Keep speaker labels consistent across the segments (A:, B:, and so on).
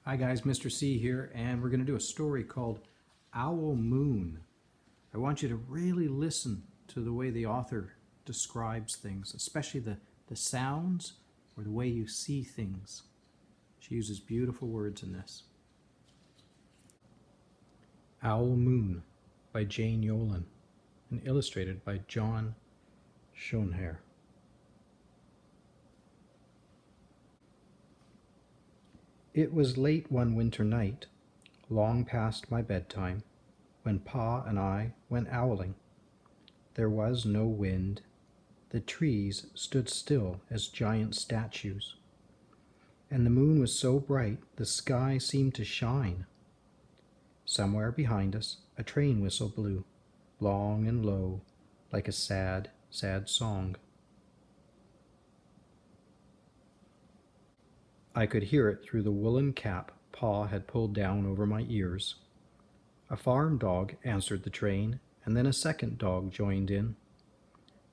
A: Hi guys, Mr. C here, and we're going to do a story called Owl Moon. I want you to really listen to the way the author describes things, especially the sounds or the way you see things. She uses beautiful words in this. Owl Moon by Jane Yolen and illustrated by John Schoenherr. It was late one winter night, long past my bedtime, when Pa and I went owling. There was no wind. The trees stood still as giant statues, and the moon was so bright the sky seemed to shine. Somewhere behind us a train whistle blew, long and low, like a sad, sad song. I could hear it through the woolen cap Pa had pulled down over my ears. A farm dog answered the train, and then a second dog joined in.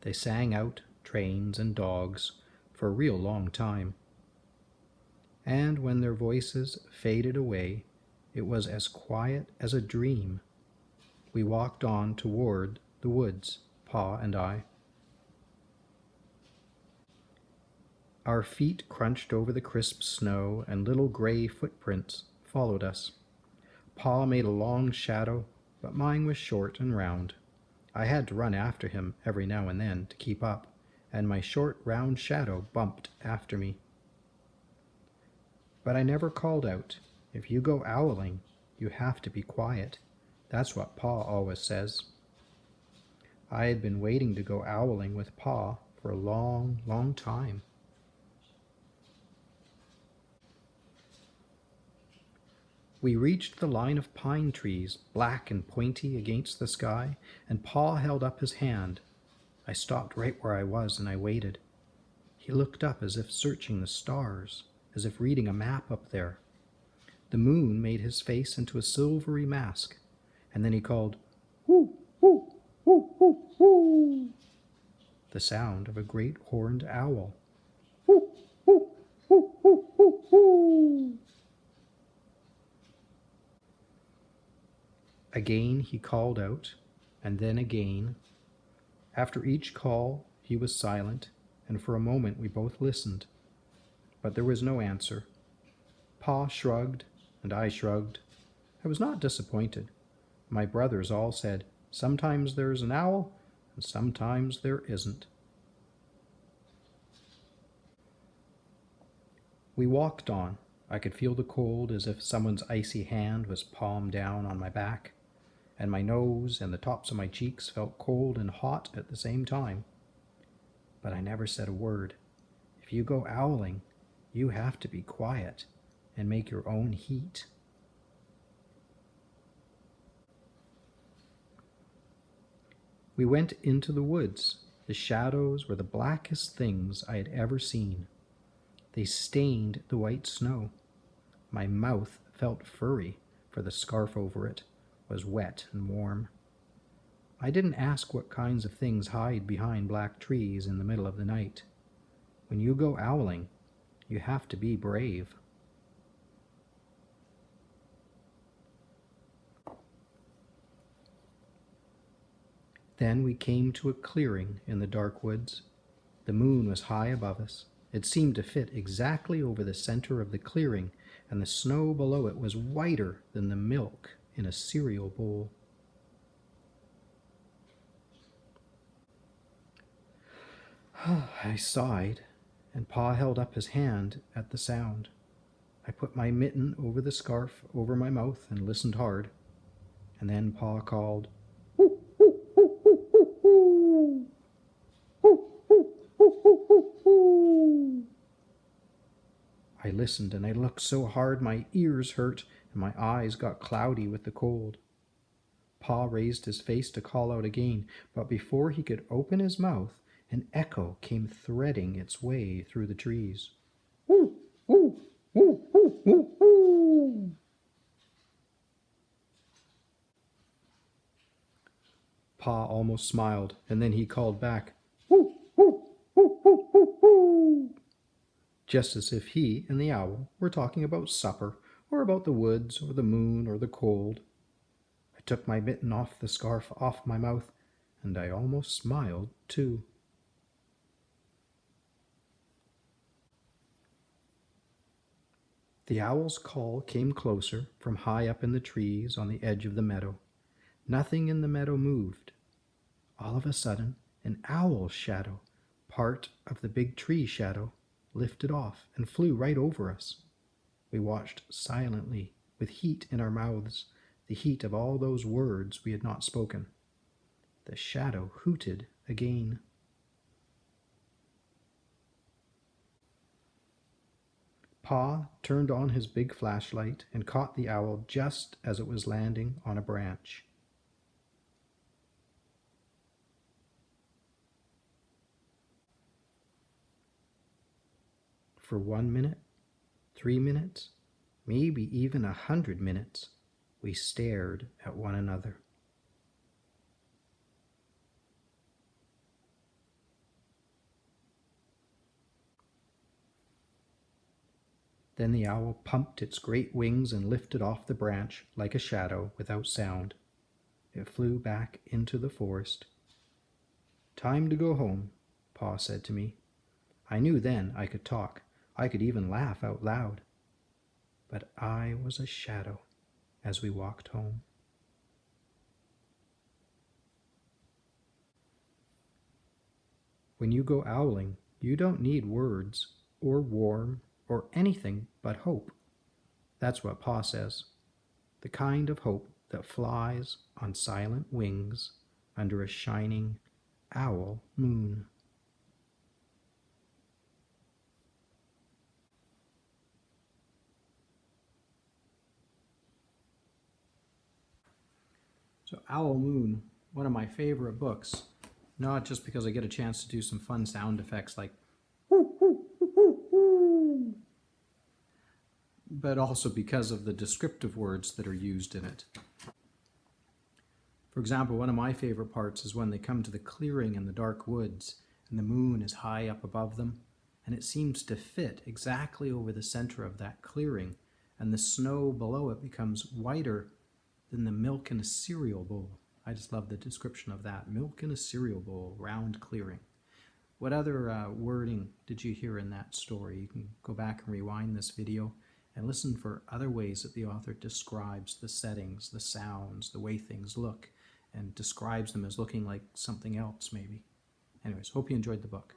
A: They sang out, trains and dogs, for a real long time. And when their voices faded away, it was as quiet as a dream. We walked on toward the woods, Pa and I. Our feet crunched over the crisp snow, and little gray footprints followed us. Pa made a long shadow, but mine was short and round. I had to run after him every now and then to keep up, and my short, round shadow bumped after me. But I never called out, "If you go owling, you have to be quiet." That's what Pa always says. I had been waiting to go owling with Pa for a long, long time. We reached the line of pine trees, black and pointy against the sky, and Pa held up his hand. I stopped right where I was and I waited. He looked up as if searching the stars, as if reading a map up there. The moon made his face into a silvery mask, and then he called, "Whoo, whoo, whoo, whoo, whoo," the sound of a great horned owl. "Whoo, whoo, whoo, whoo, whoo, whoo." Again he called out, and then again. After each call he was silent, and for a moment we both listened. But there was no answer. Pa shrugged, and I shrugged. I was not disappointed. My brothers all said, "Sometimes there's an owl, and sometimes there isn't." We walked on. I could feel the cold as if someone's icy hand was palmed down on my back, and my nose and the tops of my cheeks felt cold and hot at the same time. But I never said a word. If you go owling, you have to be quiet and make your own heat. We went into the woods. The shadows were the blackest things I had ever seen. They stained the white snow. My mouth felt furry, for the scarf over it was wet and warm. I didn't ask what kinds of things hide behind black trees in the middle of the night. When you go owling, you have to be brave. Then we came to a clearing in the dark woods. The moon was high above us. It seemed to fit exactly over the center of the clearing, and the snow below it was whiter than the milk in a cereal bowl. I sighed, and Pa held up his hand at the sound. I put my mitten over the scarf over my mouth and listened hard, and then Pa called, "Hoo, hoo, hoo, hoo, hoo, hoo. Hoo, hoo, hoo, hoo, hoo, hoo." I listened, and I looked so hard my ears hurt and my eyes got cloudy with the cold. Pa raised his face to call out again, but before he could open his mouth, an echo came threading its way through the trees. "Woo, woo, woo, woo, woo, woo." Pa almost smiled, and then he called back, "Woo, woo, woo, woo, woo, woo," just as if he and the owl were talking about supper or about the woods, or the moon, or the cold. I took my mitten off the scarf off my mouth, and I almost smiled, too. The owl's call came closer from high up in the trees on the edge of the meadow. Nothing in the meadow moved. All of a sudden, an owl's shadow, part of the big tree shadow, lifted off and flew right over us. We watched silently, with heat in our mouths, the heat of all those words we had not spoken. The shadow hooted again. Pa turned on his big flashlight and caught the owl just as it was landing on a branch. For 1 minute, 3 minutes, maybe even 100 minutes, we stared at one another. Then the owl pumped its great wings and lifted off the branch like a shadow without sound. It flew back into the forest. "Time to go home," Pa said to me. I knew then I could talk. I could even laugh out loud. But I was a shadow as we walked home. When you go owling, you don't need words or warm or anything but hope. That's what Pa says. The kind of hope that flies on silent wings under a shining owl moon. So Owl Moon, one of my favorite books, not just because I get a chance to do some fun sound effects like but also because of the descriptive words that are used in it. For example, one of my favorite parts is when they come to the clearing in the dark woods and the moon is high up above them, and it seems to fit exactly over the center of that clearing, and the snow below it becomes whiter than the milk in a cereal bowl. I just love the description of that. Milk in a cereal bowl, round clearing. What other wording did you hear in that story? You can go back and rewind this video and listen for other ways that the author describes the settings, the sounds, the way things look, and describes them as looking like something else maybe. Anyways, hope you enjoyed the book.